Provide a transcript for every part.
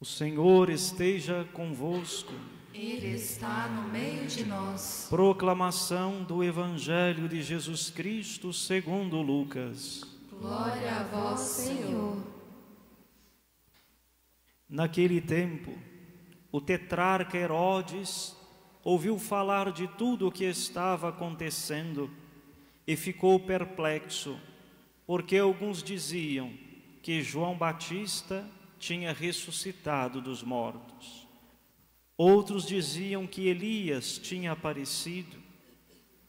O Senhor esteja convosco. Ele está no meio de nós. Proclamação do Evangelho de Jesus Cristo segundo Lucas. Glória a vós, Senhor. Naquele tempo, o tetrarca Herodes ouviu falar de tudo o que estava acontecendo e ficou perplexo, porque alguns diziam que João Batista tinha ressuscitado dos mortos. Outros diziam que Elias tinha aparecido.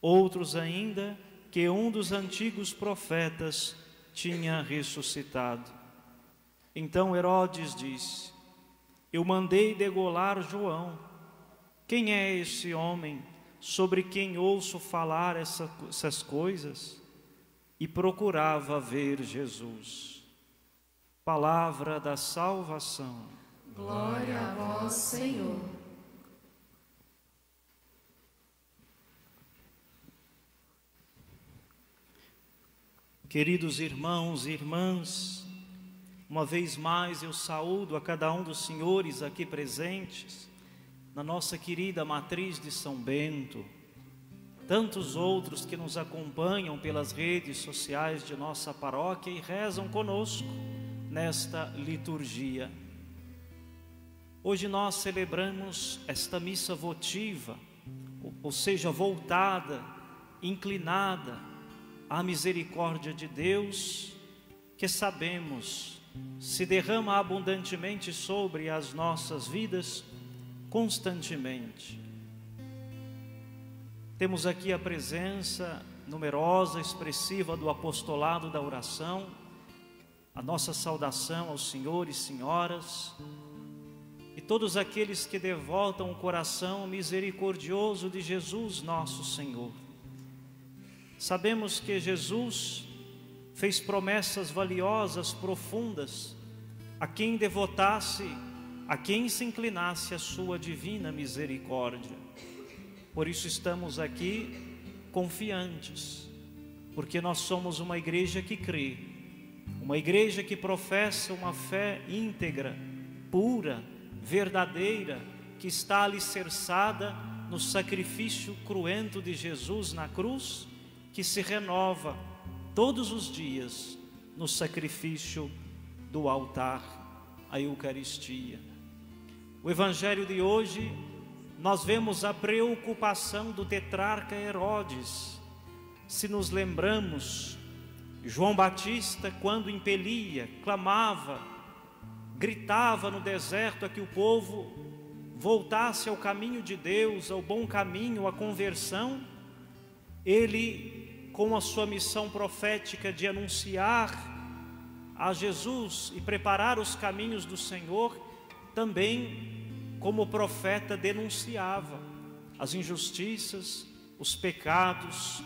Outros ainda que um dos antigos profetas tinha ressuscitado. Então Herodes disse: eu mandei degolar João. Quem é esse homem sobre quem ouço falar essas coisas? E procurava ver Jesus. Palavra da salvação. Glória a vós, Senhor. Queridos irmãos e irmãs, uma vez mais eu saúdo a cada um dos senhores aqui presentes, na nossa querida matriz de São Bento, tantos outros que nos acompanham pelas redes sociais de nossa paróquia e rezam conosco nesta liturgia. Hoje nós celebramos esta missa votiva, ou seja, voltada, inclinada à misericórdia de Deus, que sabemos se derrama abundantemente sobre as nossas vidas constantemente. Temos aqui a presença numerosa, expressiva do apostolado da oração, a nossa saudação aos senhores e senhoras e todos aqueles que devotam o coração misericordioso de Jesus nosso Senhor. Sabemos que Jesus fez promessas valiosas, profundas, a quem devotasse, a quem se inclinasse à sua divina misericórdia. Por isso estamos aqui confiantes, porque nós somos uma igreja que crê, uma igreja que professa uma fé íntegra, pura, verdadeira, que está alicerçada no sacrifício cruento de Jesus na cruz, que se renova todos os dias no sacrifício do altar, a Eucaristia. O Evangelho de hoje, nós vemos a preocupação do tetrarca Herodes. Se nos lembramos, João Batista, quando impelia, clamava, gritava no deserto a que o povo voltasse ao caminho de Deus, ao bom caminho, à conversão, ele, com a sua missão profética de anunciar a Jesus e preparar os caminhos do Senhor, também, como profeta, denunciava as injustiças, os pecados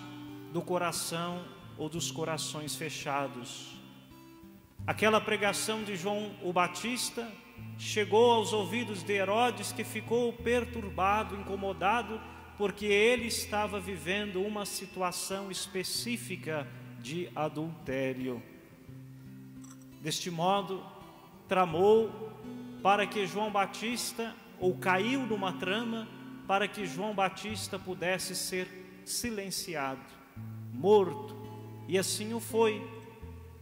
do coração ou dos corações fechados. Aquela pregação de João o Batista chegou aos ouvidos de Herodes, que ficou perturbado, incomodado, porque ele estava vivendo uma situação específica de adultério. Deste modo, tramou para que João Batista, ou caiu numa trama, para que João Batista pudesse ser silenciado, morto, e assim o foi.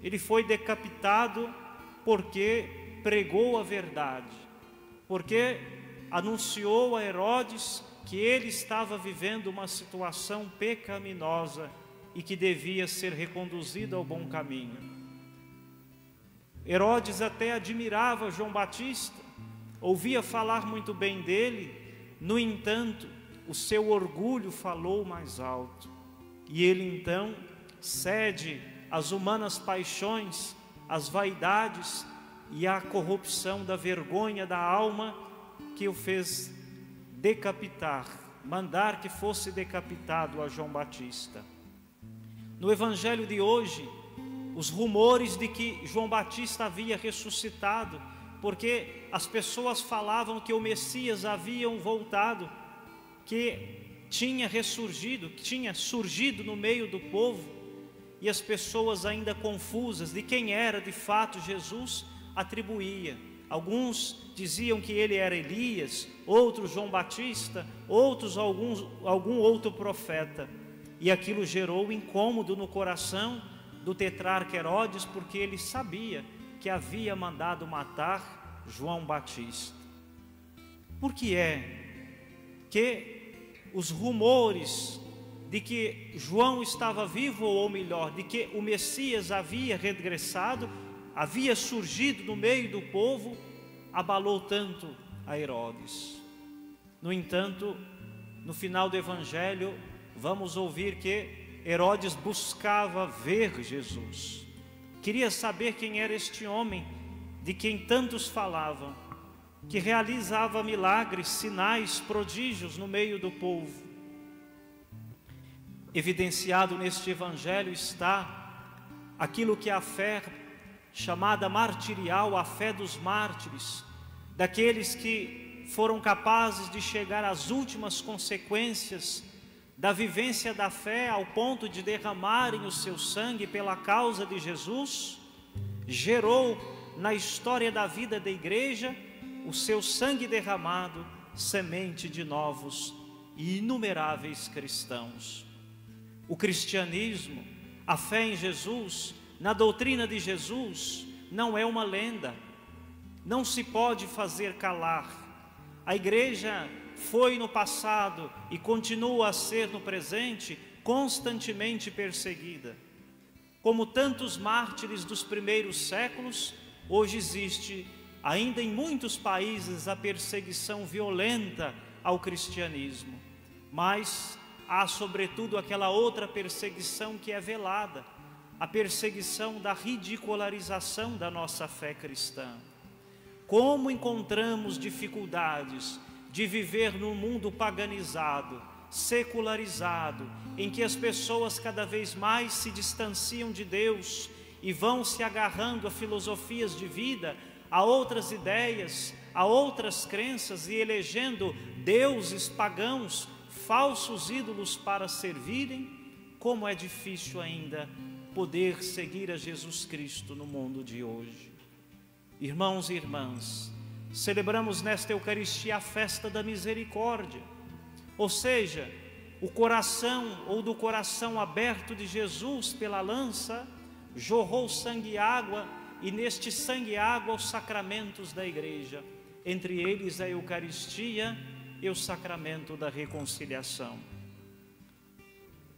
Ele foi decapitado porque pregou a verdade, porque anunciou a Herodes que ele estava vivendo uma situação pecaminosa e que devia ser reconduzido ao bom caminho. Herodes até admirava João Batista, ouvia falar muito bem dele, no entanto, o seu orgulho falou mais alto, e ele então cede às humanas paixões, às vaidades e à corrupção da vergonha da alma, que o fez decapitar, mandar que fosse decapitado a João Batista. No Evangelho de hoje, os rumores de que João Batista havia ressuscitado, porque as pessoas falavam que o Messias havia voltado, que tinha ressurgido, que tinha surgido no meio do povo, e as pessoas ainda confusas de quem era de fato Jesus, atribuía Alguns diziam que ele era Elias, outros João Batista, outros algum outro profeta. E aquilo gerou incômodo no coração do tetrarca Herodes, porque ele sabia que havia mandado matar João Batista. Por que é que os rumores de que João estava vivo, ou melhor, de que o Messias havia regressado, havia surgido no meio do povo, abalou tanto a Herodes? No entanto, no final do Evangelho, vamos ouvir que Herodes buscava ver Jesus. Queria saber quem era este homem de quem tantos falavam, que realizava milagres, sinais, prodígios no meio do povo. Evidenciado neste Evangelho está aquilo que a fé chamada martirial, a fé dos mártires, daqueles que foram capazes de chegar às últimas consequências da vivência da fé, ao ponto de derramarem o seu sangue pela causa de Jesus, gerou na história da vida da igreja o seu sangue derramado, semente de novos e inumeráveis cristãos. O cristianismo, a fé em Jesus, na doutrina de Jesus, não é uma lenda, não se pode fazer calar. A igreja foi no passado e continua a ser no presente constantemente perseguida. Como tantos mártires dos primeiros séculos, hoje existe ainda em muitos países a perseguição violenta ao cristianismo, mas há sobretudo aquela outra perseguição que é velada, a perseguição da ridicularização da nossa fé cristã. Como encontramos dificuldades de viver num mundo paganizado, secularizado, em que as pessoas cada vez mais se distanciam de Deus e vão se agarrando a filosofias de vida, a outras ideias, a outras crenças, e elegendo deuses pagãos, falsos ídolos para servirem. Como é difícil ainda poder seguir a Jesus Cristo no mundo de hoje. Irmãos e irmãs, celebramos nesta Eucaristia a festa da misericórdia, ou seja, o coração ou do coração aberto de Jesus pela lança, jorrou sangue e água, e neste sangue e água os sacramentos da igreja, entre eles a Eucaristia e o sacramento da reconciliação.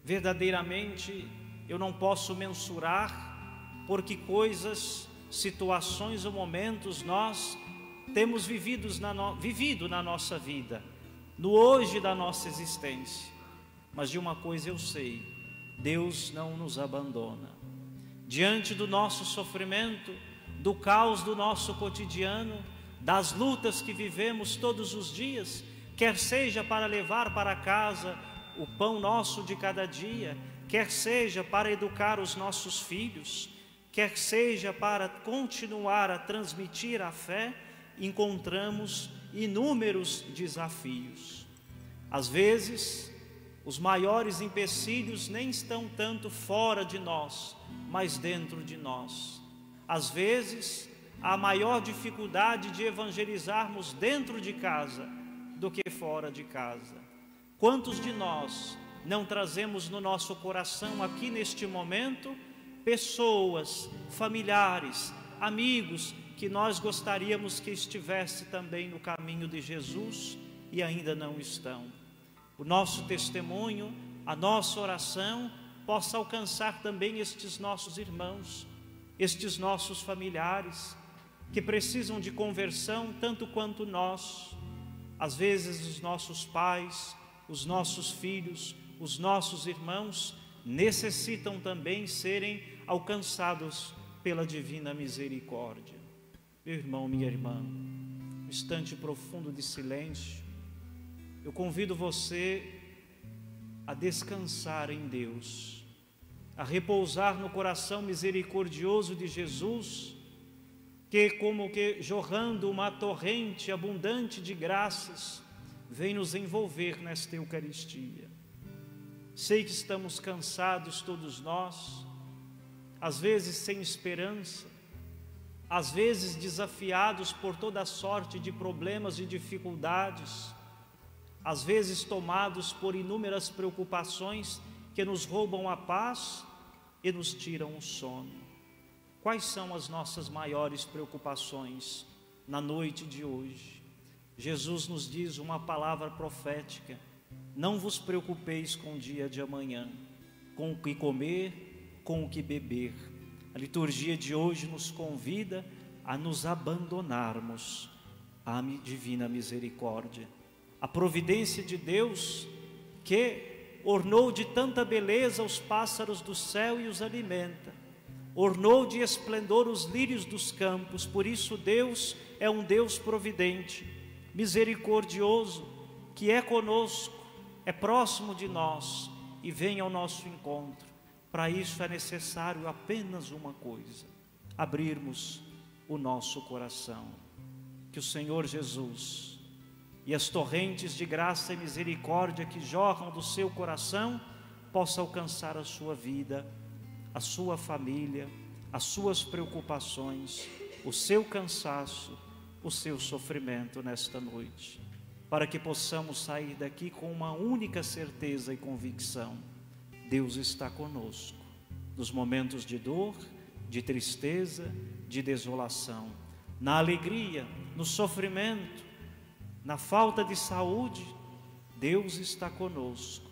Verdadeiramente, eu não posso mensurar por que coisas, situações ou momentos nós temos vivido na nossa vida, no hoje da nossa existência. Mas de uma coisa eu sei: Deus não nos abandona. Diante do nosso sofrimento, do caos do nosso cotidiano, das lutas que vivemos todos os dias, quer seja para levar para casa o pão nosso de cada dia, quer seja para educar os nossos filhos, quer seja para continuar a transmitir a fé, encontramos inúmeros desafios. Às vezes, os maiores empecilhos nem estão tanto fora de nós, mas dentro de nós. Às vezes, há maior dificuldade de evangelizarmos dentro de casa do que fora de casa. Quantos de nós não trazemos no nosso coração, aqui neste momento, pessoas, familiares, amigos, que nós gostaríamos que estivesse também no caminho de Jesus e ainda não estão? O nosso testemunho, a nossa oração possa alcançar também estes nossos irmãos, estes nossos familiares, que precisam de conversão tanto quanto nós. Às vezes os nossos pais, os nossos filhos, os nossos irmãos necessitam também serem alcançados pela divina misericórdia. Meu irmão, minha irmã, um instante profundo de silêncio. Eu convido você a descansar em Deus, a repousar no coração misericordioso de Jesus, que como que jorrando uma torrente abundante de graças, vem nos envolver nesta Eucaristia. Sei que estamos cansados todos nós, às vezes sem esperança, às vezes desafiados por toda sorte de problemas e dificuldades, às vezes tomados por inúmeras preocupações que nos roubam a paz e nos tiram o sono. Quais são as nossas maiores preocupações na noite de hoje? Jesus nos diz uma palavra profética: não vos preocupeis com o dia de amanhã, com o que comer, com o que beber. A liturgia de hoje nos convida a nos abandonarmos à divina misericórdia, a providência de Deus que ornou de tanta beleza os pássaros do céu e os alimenta, ornou de esplendor os lírios dos campos. Por isso Deus é um Deus providente, misericordioso, que é conosco, é próximo de nós e vem ao nosso encontro. Para isso é necessário apenas uma coisa: abrirmos o nosso coração. Que o Senhor Jesus e as torrentes de graça e misericórdia que jorram do seu coração possam alcançar a sua vida, a sua família, as suas preocupações, o seu cansaço, o seu sofrimento nesta noite, para que possamos sair daqui com uma única certeza e convicção: Deus está conosco nos momentos de dor, de tristeza, de desolação, na alegria, no sofrimento, na falta de saúde. Deus está conosco.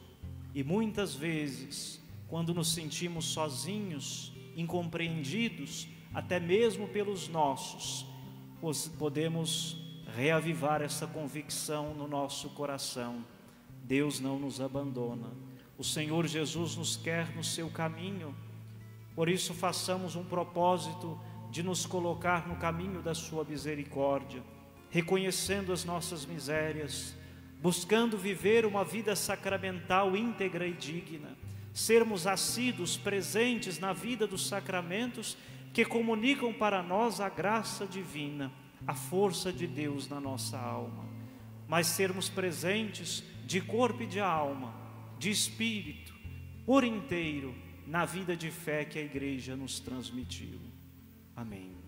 E muitas vezes, quando nos sentimos sozinhos, incompreendidos, até mesmo pelos nossos, podemos reavivar essa convicção no nosso coração: Deus não nos abandona, o Senhor Jesus nos quer no seu caminho. Por isso façamos um propósito de nos colocar no caminho da sua misericórdia, reconhecendo as nossas misérias, buscando viver uma vida sacramental íntegra e digna, sermos assíduos, presentes na vida dos sacramentos que comunicam para nós a graça divina, a força de Deus na nossa alma, mas sermos presentes de corpo e de alma, de espírito, por inteiro, na vida de fé que a Igreja nos transmitiu. Amém.